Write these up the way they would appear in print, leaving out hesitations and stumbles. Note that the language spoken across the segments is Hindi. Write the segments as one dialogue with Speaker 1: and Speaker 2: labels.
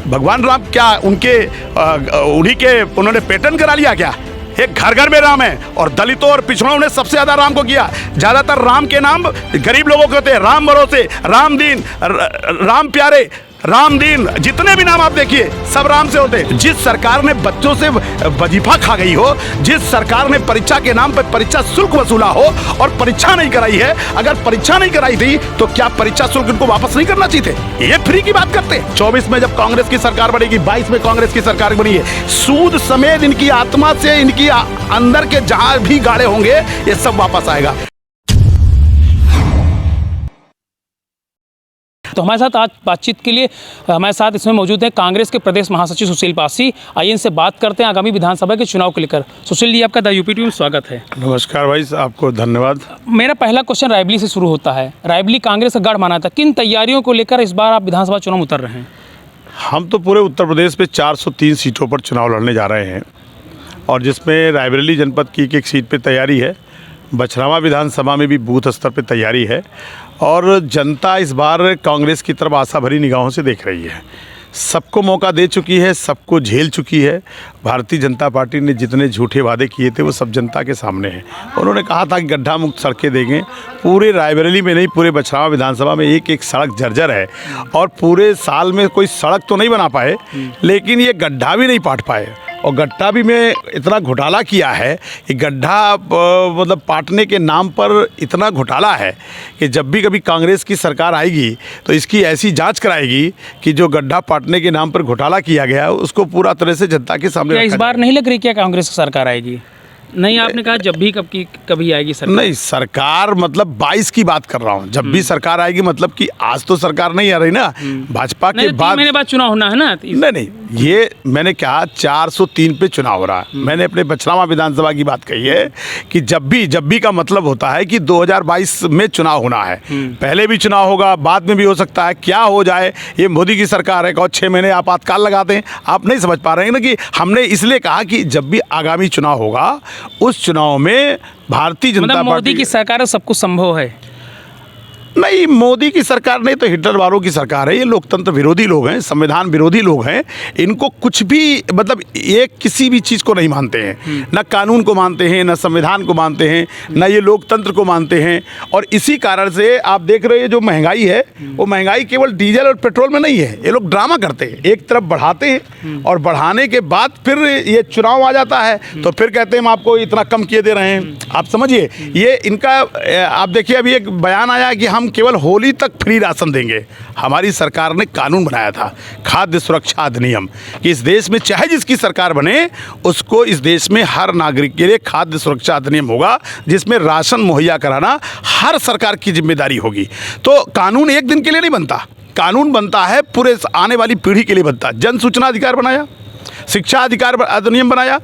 Speaker 1: भगवान राम क्या उनके उन्हीं के उन्होंने पेटेंट करा लिया क्या? एक घर घर में राम है और दलितों और पिछड़ों ने सबसे ज्यादा राम को किया। ज्यादातर राम के नाम गरीब लोगों के होते हैं, राम भरोसे, राम दीन, राम प्यारे, राम दीन, जितने भी नाम आप देखिए सब राम से होते हैं। जिस सरकार ने बच्चों से वजीफा खा गई हो, जिस सरकार ने परीक्षा के नाम पर परीक्षा शुल्क वसूला हो और परीक्षा नहीं कराई है, अगर परीक्षा नहीं कराई थी तो क्या परीक्षा शुल्क इनको वापस नहीं करना चाहिए थे? ये फ्री की बात करते हैं। 24 में जब कांग्रेस की सरकार बनेगी, 22 में कांग्रेस की सरकार बनी है, सूद समेत इनकी आत्मा से इनकी अंदर के जहां भी गाड़े होंगे ये सब वापस आएगा।
Speaker 2: तो हमारे साथ आज बातचीत के लिए हमारे साथ इसमें मौजूद हैं कांग्रेस के प्रदेश महासचिव सुशील पासी। आइए इनसे बात करते हैं आगामी विधानसभा के चुनाव को लेकर। सुशील जी, आपका द यूपी टीवी में स्वागत है।
Speaker 1: नमस्कार भाई, आपको धन्यवाद।
Speaker 2: मेरा पहला क्वेश्चन रायबरेली से शुरू होता है। रायबरेली कांग्रेस का गढ़ माना था, किन तैयारियों को लेकर इस बार आप विधानसभा चुनाव उतर रहे हैं?
Speaker 1: हम तो पूरे उत्तर प्रदेश में 403 सीटों पर चुनाव लड़ने जा रहे हैं और जिसमें रायबरेली जनपद की एक सीट पर तैयारी है, बछरावा विधानसभा में भी बूथ स्तर पर तैयारी है और जनता इस बार कांग्रेस की तरफ आशा भरी निगाहों से देख रही है। सबको मौका दे चुकी है, सबको झेल चुकी है। भारतीय जनता पार्टी ने जितने झूठे वादे किए थे वो सब जनता के सामने हैं। उन्होंने कहा था कि गड्ढा मुक्त सड़कें देंगे। पूरे रायबरेली में नहीं, पूरे बछरावा विधानसभा में एक एक सड़क जर्जर है और पूरे साल में कोई सड़क तो नहीं बना पाए, लेकिन ये गड्ढा भी नहीं पाट पाए। और गड्ढा भी में इतना घोटाला किया है कि गड्ढा मतलब पाटने के नाम पर इतना घोटाला है कि जब भी कभी कांग्रेस की सरकार आएगी तो इसकी ऐसी जांच कराएगी कि जो गड्ढा पाटने के नाम पर घोटाला किया गया उसको पूरा तरह से जनता के सामने।
Speaker 2: क्या इस बार नहीं लग रही क्या कांग्रेस की सरकार आएगी? नहीं, आपने कहा जब भी कभी आएगी सरकार। नहीं,
Speaker 1: सरकार मतलब 22 की बात कर रहा हूँ। जब भी सरकार आएगी मतलब कि आज तो सरकार नहीं आ रही ना, भाजपा के बाद
Speaker 2: 3 महीने बाद चुनाव होना है ना।
Speaker 1: नहीं, ये मैंने कहा 403 पे चुनाव हो रहा है। मैंने अपने बछरावा विधानसभा की बात कही है कि जब भी का मतलब होता है कि 2022 में चुनाव होना है। पहले भी चुनाव होगा, बाद में भी हो सकता है, क्या हो जाए। ये मोदी की सरकार है, और 6 महीने आपातकाल लगाते हैं। आप नहीं समझ पा रहे हैं ना कि हमने इसलिए कहा कि जब भी आगामी चुनाव होगा उस चुनाव में भारतीय जनता पार्टी,
Speaker 2: मोदी की सरकार सब कुछ संभव है।
Speaker 1: नहीं, मोदी की सरकार नहीं तो हिटलर वालों की सरकार है। ये लोकतंत्र विरोधी लोग हैं, संविधान विरोधी लोग हैं। इनको कुछ भी मतलब ये किसी भी चीज़ को नहीं मानते हैं, न कानून को मानते हैं, न संविधान को मानते हैं, न ये लोकतंत्र को मानते हैं। और इसी कारण से आप देख रहे हैं जो महंगाई है वो महंगाई केवल डीजल और पेट्रोल में नहीं है। ये लोग ड्रामा करते हैं, एक तरफ बढ़ाते हैं और बढ़ाने के बाद फिर ये चुनाव आ जाता है तो फिर कहते हैं हम आपको इतना कम किए दे रहे हैं। आप समझिए, ये इनका आप देखिए अभी एक बयान आया कि हम केवल होली तक फ्री राशन देंगे। हमारी सरकार ने कानून बनाया था, खाद्य सुरक्षा अधिनियम, कि इस देश में चाहे जिसकी सरकार बने उसको इस देश में हर नागरिक के लिए खाद्य सुरक्षा अधिनियम होगा, जिसमें राशन मुहैया कराना हर सरकार की जिम्मेदारी होगी। तो कानून एक दिन के लिए नहीं बनता, कानून बनता है पूरे आने वाली पीढ़ी के लिए बनता है। जन सूचना अधिकार बनाया, शिक्षा अधिकार अधिनियम बनाया,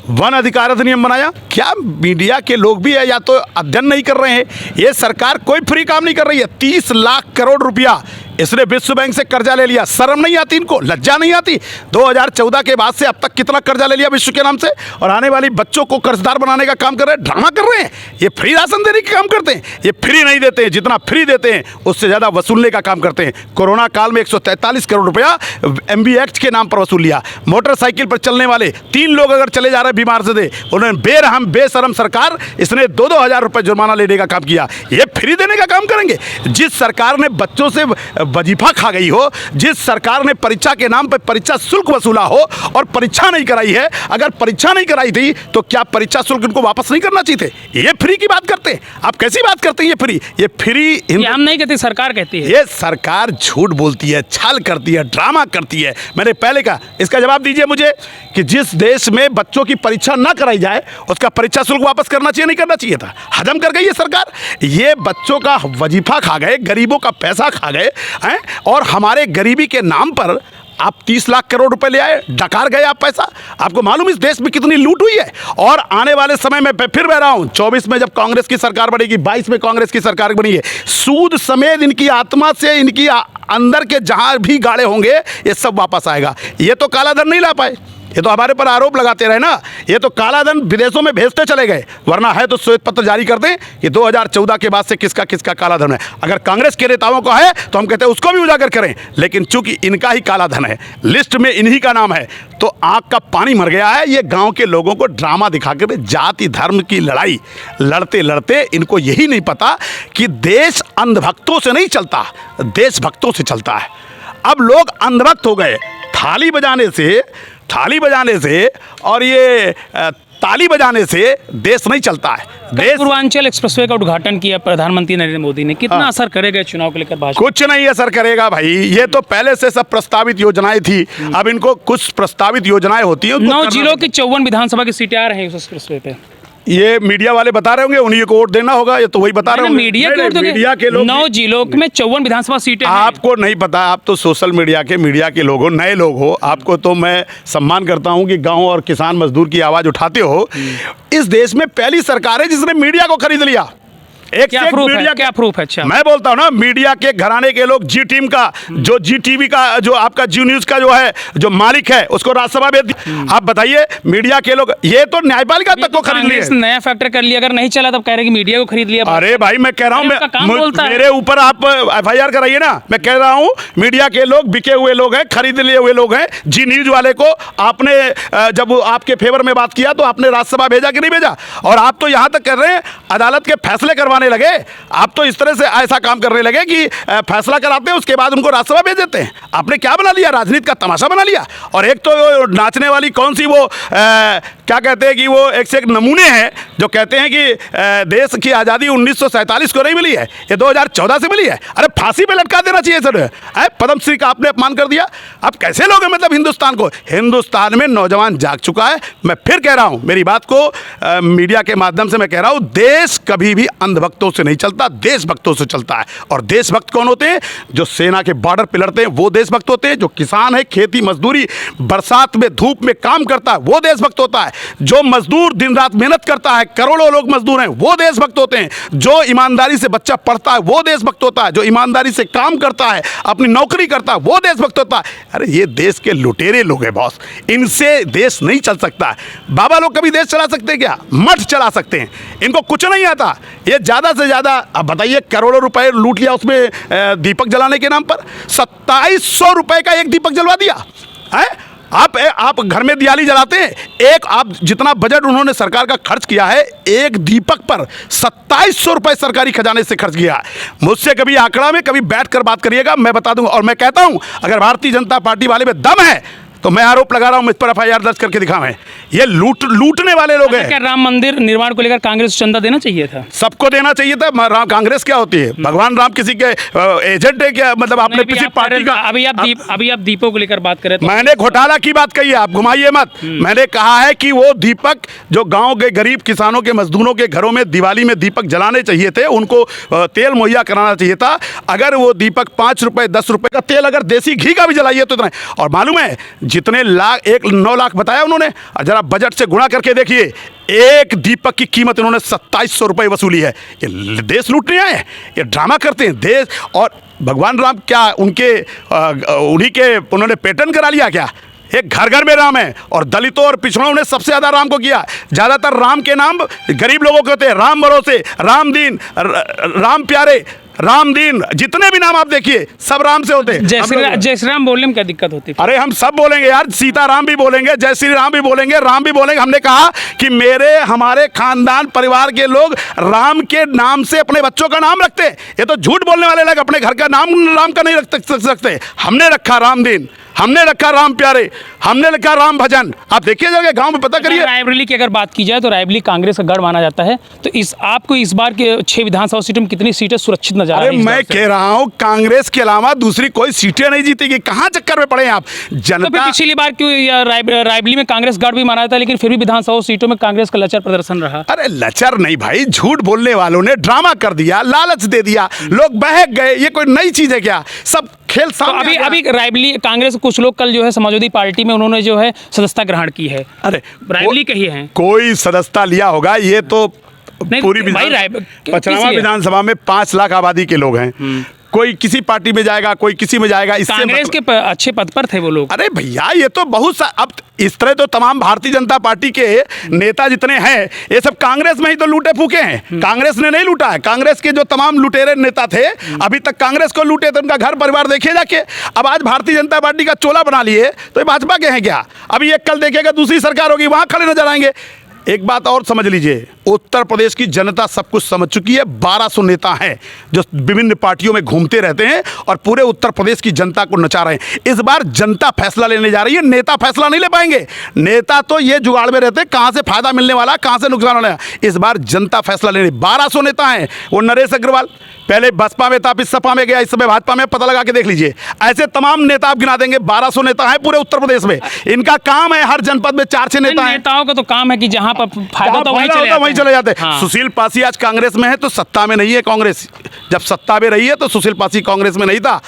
Speaker 1: वन अधिकार अधिनियम बनाया। क्या मीडिया के लोग भी है या तो अध्ययन नहीं कर रहे हैं? ये सरकार कोई फ्री काम नहीं कर रही है। 30 लाख करोड़ रुपया इसने विश्व बैंक से कर्जा ले लिया। शर्म नहीं आती इनको, लज्जा नहीं आती? 2014 के बाद से अब तक कितना कर्जा ले लिया विश्व के नाम से, और आने वाली बच्चों को कर्जदार बनाने का काम कर रहे हैं, ड्रामा कर रहे हैं। ये फ्री राशन देने का काम करते हैं, ये फ्री नहीं देते हैं। जितना फ्री देते हैं उससे ज़्यादा वसूलने का काम करते हैं। कोरोना काल में 143 करोड़ रुपया MB एक्ट के नाम पर वसूल लिया। मोटरसाइकिल पर चलने वाले 3 लोग अगर चले जा रहे बीमार से दे, उन्होंने बेरहम बेशरम सरकार इसने 2-2 हज़ार रुपये जुर्माना लेने का काम किया। ये फ्री देने का काम करेंगे? जिस सरकार ने बच्चों से वजीफा खा गई हो, जिस सरकार ने परीक्षा के नाम पर परीक्षा शुल्क वसूला हो और परीक्षा नहीं कराई है, अगर परीक्षा नहीं कराई थी तो क्या परीक्षा शुल्क इनको वापस नहीं करना चाहिए थे? ये फ्री की बात करते हैं। आप कैसी बात करते हैं? ये फ्री
Speaker 2: हम नहीं कहते, सरकार कहती है।
Speaker 1: ये सरकार झूठ बोलती है, छल करती है, ड्रामा करती है। मैंने पहले कहा, इसका जवाब दीजिए मुझे कि जिस देश में बच्चों की परीक्षा ना कराई जाए उसका परीक्षा शुल्क वापस करना चाहिए, नहीं करना चाहिए था? हजम कर गई है सरकार। ये बच्चों का वजीफा खा गए, गरीबों का पैसा खा गए हैं, और हमारे गरीबी के नाम पर आप 30 लाख करोड़ रुपए ले आए, डकार गए आप पैसा। आपको मालूम इस देश में कितनी लूट हुई है? और आने वाले समय में फिर बह रहा हूं, 24 में जब कांग्रेस की सरकार बनेगी, 22 में कांग्रेस की सरकार बनी है, सूद समेत इनकी आत्मा से इनकी अंदर के जहां भी गाड़े होंगे ये सब वापस आएगा। ये तो काला धन नहीं ला पाए, ये तो हमारे पर आरोप लगाते रहे ना। ये तो काला धन विदेशों में भेजते चले गए, वरना है तो श्वेत पत्र जारी कर दें कि 2014 के बाद से किसका किसका काला धन है। अगर कांग्रेस के नेताओं का है तो हम कहते हैं उसको भी उजागर करें, लेकिन चूंकि इनका ही काला धन है, लिस्ट में इन्हीं का नाम है, तो आंख का पानी मर गया है। ये गांव के लोगों को ड्रामा दिखाकर जाति धर्म की लड़ाई लड़ते लड़ते इनको यही नहीं पता कि देश अंधभक्तों से नहीं चलता, देशभक्तों से चलता है। अब लोग अंधभक्त हो गए। थाली बजाने से और ये ताली बजाने से देश नहीं चलता है। देश
Speaker 2: पूर्वांचल एक्सप्रेसवे का उद्घाटन किया प्रधानमंत्री नरेंद्र मोदी ने, कितना असर करेगा चुनाव को लेकर भाजपा?
Speaker 1: कुछ नहीं असर करेगा भाई, ये तो पहले से सब प्रस्तावित योजनाएं थी। अब इनको कुछ प्रस्तावित योजनाएं होती हैं,
Speaker 2: 9 जिलों की 54 विधानसभा की सीटें आ रही हैं उस एक्सप्रेसवे पे।
Speaker 1: ये मीडिया वाले बता रहे होंगे, उन्हीं को वोट देना होगा, ये तो वही बता रहे होंगे।
Speaker 2: मीडिया
Speaker 1: के लोग
Speaker 2: 9 जिलों में 54 विधानसभा सीटें हैं।
Speaker 1: आपको नहीं पता, आप तो सोशल मीडिया के लोग हो, नए लोग हो। आपको तो मैं सम्मान करता हूं कि गांव और किसान मजदूर की आवाज उठाते हो। इस देश में पहली सरकार है जिसने मीडिया को खरीद लिया।
Speaker 2: क्या प्रूफ है? अच्छा,
Speaker 1: मैं बोलता हूं ना, मीडिया के घराने के लोग, जी टीम का, जो जी टीवी का, जो आपका जी न्यूज का जो है, जो मालिक है, उसको राज्यसभा भेज दिया। आप बताइए, मीडिया के लोग, ये तो न्यायपालिका तक को खरीद लिया।
Speaker 2: नया फैक्टर कर लिया, अगर नहीं चला तब कह रहे कि मीडिया को खरीद लिया।
Speaker 1: अरे भाई, मैं कह रहा हूं, मेरे ऊपर आप FIR कराइए ना। मैं कह रहा हूं, मीडिया के लोग बिके हुए लोग हैं, खरीद लिए हुए लोग हैं। जी न्यूज वाले को आपने जब आपके फेवर में बात किया तो आपने राज्यसभा भेजा कि नहीं भेजा? और आप तो यहां तक कर रहे हैं अदालत के फैसले करवाने लगे। आप तो इस तरह से ऐसा काम करने लगे कि फैसला कराते हैं, उसके बाद उनको राज्यसभा भेज देते हैं। आपने क्या बना लिया? राजनीति का तमाशा बना लिया। और एक तो नाचने वाली कौन सी वो क्या कहते हैं कि वो एक से एक नमूने हैं जो कहते हैं कि देश की आज़ादी 1947 को नहीं मिली है, ये 2014 से मिली है। अरे फांसी पे लटका देना चाहिए सर। पद्मश्री का आपने अपमान कर दिया। आप कैसे लोग हैं? मतलब हिंदुस्तान को, हिंदुस्तान में नौजवान जाग चुका है। मैं फिर कह रहा हूं, मेरी बात को मीडिया के माध्यम से मैं कह रहा हूं, देश कभी भी अंधभक्तों से नहीं चलता, देशभक्तों से चलता है। और देशभक्त कौन होते हैं? जो सेना के बॉर्डर पे लड़ते हैं वो देशभक्त होते हैं। जो किसान है, खेती मजदूरी बरसात में धूप में काम करता है वो देशभक्त होता है। जो मजदूर दिन रात मेहनत करता है, करोड़ों लोग मजदूर हैं, वो देशभक्त होते हैं। जो ईमानदारी से बच्चा पढ़ता है वो देशभक्त होता है। जो ईमानदारी से काम करता है, अपनी नौकरी करता है, वो देशभक्त होता है। अरे ये देश के लुटेरे लोग हैं बॉस, इनसे देश नहीं चल सकता। बाबा लोग कभी देश चला सकते हैं क्या? मठ चला सकते हैं, इनको कुछ नहीं आता। ये ज़्यादा से ज़्यादा, अब बताइए, करोड़ों रुपए लूट लिया उसमें दीपक जलाने के नाम पर। 2700 रुपए का एक दीपक जलवा दिया है। आप घर में दिवाली जलाते हैं, एक आप जितना बजट उन्होंने सरकार का खर्च किया है, एक दीपक पर 2700 रुपए सरकारी खजाने से खर्च किया। मुझसे कभी आंकड़ा में कभी बैठ कर बात करिएगा, मैं बता दूंगा। और मैं कहता हूं, अगर भारतीय जनता पार्टी वाले में दम है तो मैं आरोप लगा रहा हूं, इस पर FIR दर्ज करके दिखावें। ये लूटने वाले लोग हैं।
Speaker 2: क्या राम मंदिर निर्माण को लेकर कांग्रेस चंदा देना चाहिए था?
Speaker 1: सबको देना चाहिए था। कांग्रेस क्या होती है? भगवान राम किसी के एजेंट है क्या? मतलब आपने किसी पार्टी का?
Speaker 2: अभी आप दीपों को लेकर बात करें तो
Speaker 1: मैंने घोटाला की बात कही है, आप घुमाइए मत। मैंने कहा है कि वो दीपक जो गांव के गरीब किसानों के, मजदूरों के घरों में दिवाली में दीपक जलाने चाहिए थे, उनको तेल मुहैया कराना चाहिए था। अगर वो दीपक 5 रुपए 10 रुपए का तेल अगर देसी घी का भी जलाइए तो इतना। और मालूम है जितने लाख, 9 लाख बताया उन्होंने, जरा बजट से गुणा करके देखिए, एक दीपक की कीमत इन्होंने 2700 रुपए वसूली है। ये देश लूटने आए, ये ड्रामा करते हैं देश। और भगवान राम क्या उनके उन्हीं के उन्होंने पेटेंट करा लिया क्या? एक घर घर में राम है, और दलितों और पिछड़ों ने सबसे ज्यादा राम को किया। ज्यादातर राम के नाम गरीब लोगों के होते हैं, राम भरोसे, राम दीन, राम प्यारे, राम दीन, जितने भी नाम आप देखिए सब राम से होते हैं।
Speaker 2: जय श्री राम बोलने में क्या दिक्कत होती है?
Speaker 1: अरे हम सब बोलेंगे यार, सीताराम भी बोलेंगे, जय श्री राम भी बोलेंगे, राम भी बोलेंगे। हमने कहा कि हमारे खानदान परिवार के लोग राम के नाम से अपने बच्चों का नाम रखते हैं। ये तो झूठ बोलने वाले लोग अपने घर का नाम राम का नहीं रख सकते। हमने रखा राम दिन, हमने रखा राम प्यारे, हमने रखा राम भजन। आप देखिए जाके गांव में, पता करिए।
Speaker 2: रायबरेली की अगर बात की जाए तो रायबरेली कांग्रेस का गढ़ माना जाता है, तो आपको इस बार के 6 विधानसभा सीटों में कितनी सीटें सुरक्षित नजर आ रही हैं?
Speaker 1: मैं कह रहा हूं, कांग्रेस के अलावा दूसरी कोई सीटें नहीं जीतेगी। कहां चक्कर में पड़े हैं आप? जनता
Speaker 2: तो पिछली बार क्यों रायबरेली में कांग्रेस गढ़ भी माना जाता है, लेकिन फिर भी विधानसभा सीटों में कांग्रेस का लचर प्रदर्शन रहा?
Speaker 1: अरे लचर नहीं भाई, झूठ बोलने वालों ने ड्रामा कर दिया, लालच दे दिया, लोग बहक गए। ये कोई नई चीज है क्या? सब खेल सामने।
Speaker 2: तो अभी रायबरेली कांग्रेस कुछ लोग कल जो है समाजवादी पार्टी में उन्होंने जो है सदस्यता ग्रहण की है।
Speaker 1: अरे
Speaker 2: रायबरेली कही है,
Speaker 1: कोई सदस्यता लिया होगा, ये तो पूरी
Speaker 2: भाई
Speaker 1: पचनावा विधानसभा में 5 लाख आबादी के लोग हैं। कोई किसी पार्टी में जाएगा, कोई किसी में जाएगा। इससे
Speaker 2: कांग्रेस के अच्छे पद पर थे वो लोग।
Speaker 1: अरे भैया ये तो बहुत सा, अब इस तरह तो तमाम भारतीय जनता पार्टी के नेता जितने हैं ये सब कांग्रेस में ही तो लूटे फूके हैं। कांग्रेस ने नहीं लूटा है। कांग्रेस के जो तमाम लुटेरे नेता थे अभी तक कांग्रेस को लूटे थे, उनका घर परिवार देखिए जाके। अब आज भारतीय जनता पार्टी का चोला बना लिए तो ये भाजपा के हैं क्या? अभी एक कल देखेगा दूसरी सरकार होगी, वहां खड़े नजर आएंगे। एक बात और समझ लीजिए, उत्तर प्रदेश की जनता सब कुछ समझ चुकी है। 1200 नेता हैं जो विभिन्न पार्टियों में घूमते रहते हैं और पूरे उत्तर प्रदेश की जनता को नचा रहे हैं। इस बार जनता फैसला लेने जा रही है, नेता फैसला नहीं ले पाएंगे। नेता तो ये जुगाड़ में रहते हैं कहां से फायदा मिलने वाला, कहां से नुकसान होने वाला। इस बार जनता फैसला लेने, 1200 नेता हैं। वो नरेश अग्रवाल पहले बसपा में था, फिर सपा में गया, इस समय भाजपा में, पता लगा के देख लीजिए। ऐसे तमाम नेता आप गिना देंगे, 1200 नेता हैं पूरे उत्तर प्रदेश में। इनका काम है हर जनपद में 4-6 नेता हैं।
Speaker 2: नेताओं का तो काम है कि जहां पर फायदा तो वहीं
Speaker 1: चले जाते हैं।
Speaker 2: हाँ।
Speaker 1: सुशील पासी आज कांग्रेस में है तो सत्ता में नहीं है कांग्रेस। जब सत्ता में रही है तो सुशील पासी कांग्रेस में नहीं था।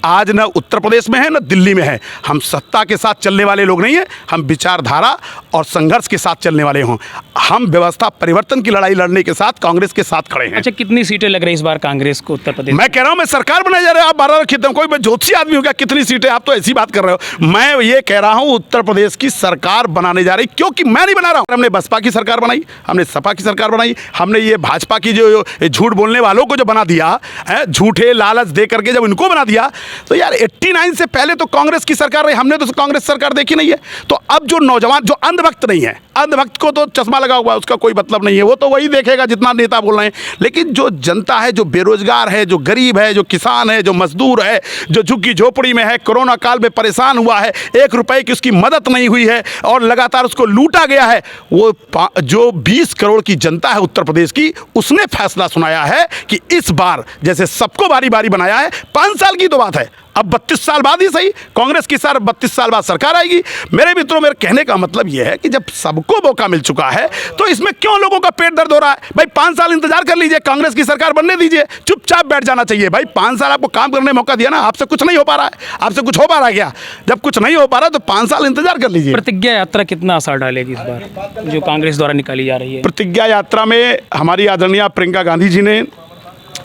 Speaker 1: आज न उत्तर प्रदेश में है न दिल्ली में है। हम सत्ता के साथ चलने वाले लोग नहीं हैं, हम विचारधारा और संघर्ष के साथ चलने वाले हों। हम व्यवस्था परिवर्तन की लड़ाई लड़ने के साथ कांग्रेस के साथ खड़े हैं।
Speaker 2: अच्छा, कितनी सीटें लग रही इस बार कांग्रेस को उत्तर प्रदेश?
Speaker 1: मैं कह रहा हूं मैं सरकार बनाने जा रहे हो, आप 12 रखिए। कोई ज्योतिषी आदमी हो गया, कितनी सीटें? आप तो ऐसी बात कर रहे हो। मैं ये कह रहा हूं उत्तर प्रदेश की सरकार बनाने जा रही, क्योंकि मैं नहीं बना रहा हूं। हमने बसपा की सरकार बनाई, हमने सपा की सरकार बनाई, हमने ये भाजपा की जो झूठ बोलने वालों को जो बना दिया है, झूठे लालच दे करके जब इनको बना दिया, तो यार 89 से पहले तो कांग्रेस की सरकार रही, हमने तो कांग्रेस सरकार देखी नहीं है। तो अब जो नौजवान, जो अंधभक्त नहीं है, अंधभक्त को तो चश्मा लगा हुआ है, उसका कोई मतलब नहीं है, वो तो वही देखेगा जितना नेता बोल रहे हैं। लेकिन जो जनता है, जो बेरोजगार है, जो गरीब है, जो किसान है, जो मजदूर है, जो झुग्गी झोपड़ी में है, कोरोना काल में परेशान हुआ है, 1 रुपए की उसकी मदद नहीं हुई है और लगातार उसको लूटा गया है, वो जो 20 करोड़ की जनता है उत्तर प्रदेश की, उसने फैसला सुनाया है कि इस बार जैसे सबको बारी बारी बनाया है, 5 साल की तो बात है, अब 32 साल बाद ही सही कांग्रेस की 32 साल बाद सरकार आएगी। मेरे मित्रों, मेरे कहने का मतलब यह है कि जब सबको मौका मिल चुका है तो इसमें क्यों लोगों का पेट दर्द हो रहा है? भाई 5 साल इंतजार कर लीजिए, कांग्रेस की सरकार बनने दीजिए, चुपचाप बैठ जाना चाहिए। भाई 5 साल आपको काम करने मौका दिया ना, आपसे कुछ नहीं हो पा रहा है, आपसे कुछ हो पा रहा है क्या? जब कुछ नहीं हो पा रहा तो 5 साल इंतजार कर लीजिए।
Speaker 2: प्रतिज्ञा यात्रा कितना असर डालेगी इस बार जो कांग्रेस द्वारा निकाली जा रही है?
Speaker 1: प्रतिज्ञा यात्रा में हमारी आदरणीय प्रियंका गांधी जी ने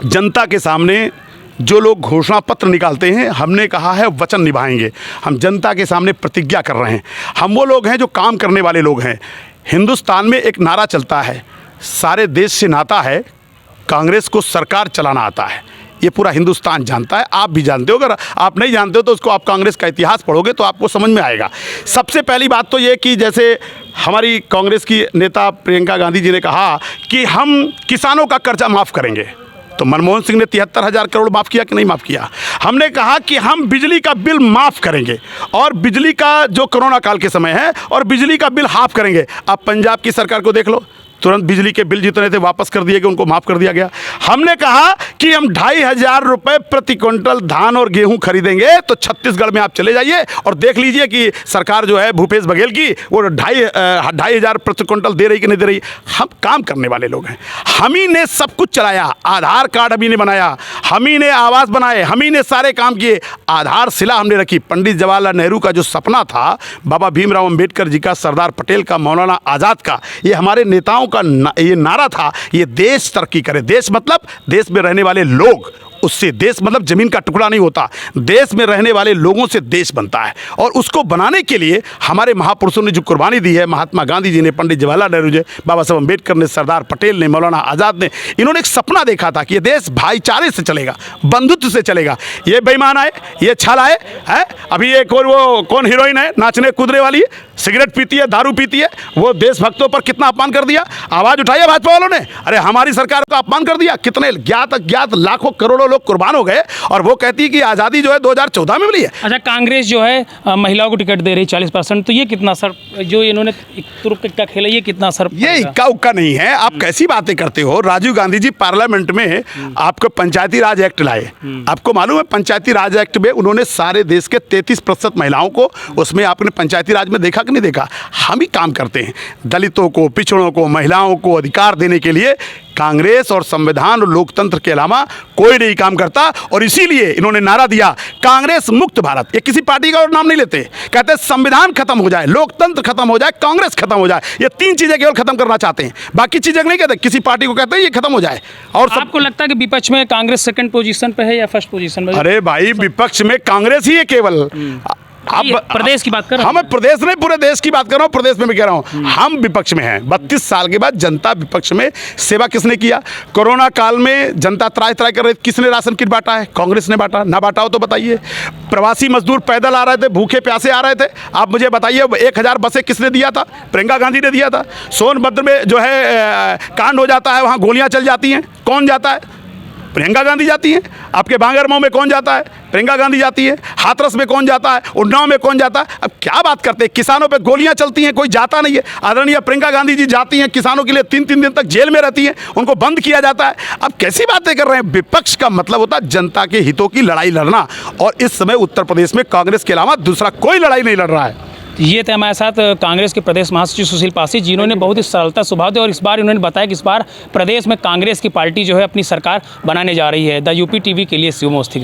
Speaker 1: जनता के सामने जो लोग घोषणा पत्र निकालते हैं, हमने कहा है वचन निभाएंगे। हम जनता के सामने प्रतिज्ञा कर रहे हैं। हम वो लोग हैं जो काम करने वाले लोग हैं। हिंदुस्तान में एक नारा चलता है, सारे देश से नाता है, कांग्रेस को सरकार चलाना आता है। ये पूरा हिंदुस्तान जानता है, आप भी जानते हो। अगर आप नहीं जानते हो तो उसको आप कांग्रेस का इतिहास पढ़ोगे तो आपको समझ में आएगा। सबसे पहली बात तो ये कि जैसे हमारी कांग्रेस की नेता प्रियंका गांधी जी ने कहा कि हम किसानों का कर्जा माफ़ करेंगे, तो मनमोहन सिंह ने 73,000 करोड़ माफ़ किया कि नहीं माफ़ किया? हमने कहा कि हम बिजली का बिल माफ़ करेंगे और बिजली का जो कोरोना काल के समय है और बिजली का बिल हाफ करेंगे। आप पंजाब की सरकार को देख लो, तुरंत बिजली के बिल जितने थे वापस कर दिए गए, उनको माफ़ कर दिया गया। हमने कहा कि हम 2,500 रुपये प्रति क्विंटल धान और गेहूं खरीदेंगे, तो छत्तीसगढ़ में आप चले जाइए और देख लीजिए कि सरकार जो है भूपेश बघेल की वो 2,500 प्रति क्विंटल दे रही कि नहीं दे रही। हम काम करने वाले लोग हैं, हम ही ने सब कुछ चलाया। आधार कार्ड हम ही ने बनाया, हम ही ने आवास बनाए, हम ही ने सारे काम किए। आधारशिला हमने रखी। पंडित जवाहरलाल नेहरू का जो सपना था, बाबा भीमराव अम्बेडकर जी का, सरदार पटेल का, मौलाना आज़ाद का, ये हमारे नेताओं का ये नारा था, ये देश तरक्की करे। देश मतलब देश में रहने वाले लोग, उससे देश मतलब जमीन का टुकड़ा नहीं होता, देश में रहने वाले लोगों से देश बनता है। और उसको बनाने के लिए हमारे महापुरुषों ने जो कुर्बानी दी है, महात्मा गांधी जी ने, पंडित जवाहरलाल नेहरू जी, बाबा साहब अम्बेडकर ने, सरदार पटेल ने, मौलाना आज़ाद ने, इन्होंने एक सपना देखा था कि ये देश भाईचारे से चलेगा, बंधुत्व से चलेगा। ये बेईमान आए, ये छल आए है। अभी एक और वो कौन हीरोइन है नाचने कूदने वाली, सिगरेट पीती है, दारू पीती है, वो देशभक्तों पर कितना अपमान कर दिया। आवाज़ उठाई है भाजपा वालों ने, अरे हमारी सरकार का अपमान कर दिया। कितने ज्ञात अज्ञात लाखों करोड़ों लोग कुर्बान हो गए और वो कहती है कि आज़ादी जो है 2014 में मिली है।
Speaker 2: अच्छा, कांग्रेस जो है महिलाओं को टिकट दे रही 40%, तो ये कितना असर, जो इन्होंने तुरुप का खेला, ये कितना असर?
Speaker 1: ये इक्का उक्का नहीं है। आप कैसी बातें करते हो? राजीव गांधी जी पार्लियामेंट में आपको पंचायती राज एक्ट लाए। आपको मालूम है पंचायती राज एक्ट में उन्होंने सारे देश के 33% महिलाओं को, उसमें आपने पंचायती राज में देखा कि नहीं देखा? हम ही काम करते हैं दलितों को, पिछड़ों को, महिलाओं को अधिकार देने के लिए। कांग्रेस और संविधान और लोकतंत्र के अलावा कोई नहीं काम करता। और इसीलिए इन्होंने नारा दिया कांग्रेस मुक्त भारत। ये किसी पार्टी का और नाम नहीं लेते, कहते संविधान खत्म हो जाए, लोकतंत्र खत्म हो जाए, कांग्रेस खत्म हो जाए। ये 3 चीजें केवल खत्म करना चाहते हैं, बाकी चीजें नहीं कहते। किसी पार्टी को कहते हैं ये खत्म हो जाए। और
Speaker 2: आपको लगता है कि विपक्ष में कांग्रेस सेकंड पोजीशन पे है या फर्स्ट पोजीशन पे?
Speaker 1: अरे भाई, विपक्ष में कांग्रेस ही है केवल।
Speaker 2: अब प्रदेश की बात कर रहा हूं।
Speaker 1: मैं प्रदेश नहीं, पूरे देश की बात कर रहा हूँ। प्रदेश में मैं कह रहा हूँ हम विपक्ष में हैं। 32 साल के बाद जनता विपक्ष में। सेवा किसने किया? कोरोना काल में जनता त्राय त्राय कर रही, किसने राशन किट बांटा है? कांग्रेस ने बांटा। ना बांटा हो तो बताइए। प्रवासी मजदूर पैदल आ रहे थे, भूखे प्यासे आ रहे थे, आप मुझे बताइए 1000 बसें किसने दिया था? प्रियंका गांधी ने दिया था। सोनभद्र में जो है कांड हो जाता है, वहाँ गोलियाँ चल जाती हैं, कौन जाता है? प्रियंका गांधी जाती हैं। आपके बांगरमऊ में कौन जाता है? प्रियंका गांधी जाती है। हाथरस में कौन जाता है? उन्नाव में कौन जाता है? अब क्या बात करते हैं? किसानों पे गोलियां चलती हैं, कोई जाता नहीं है। आदरणीय प्रियंका गांधी जी जाती हैं, किसानों के लिए 3-3 दिन तक जेल में रहती हैं, उनको बंद किया जाता है। अब कैसी बातें कर रहे हैं? विपक्ष का मतलब होता है जनता के हितों की लड़ाई लड़ना, और इस समय उत्तर प्रदेश में कांग्रेस के अलावा दूसरा कोई लड़ाई नहीं लड़ रहा है।
Speaker 2: ये थे हमारे साथ कांग्रेस के प्रदेश महासचिव सुशील पासी, जिन्होंने बहुत ही सरलता स्वभाव दी और इस बार इन्होंने बताया कि इस बार प्रदेश में कांग्रेस की पार्टी जो है अपनी सरकार बनाने जा रही है। द यूपी टीवी के लिए शिव मोस्ती।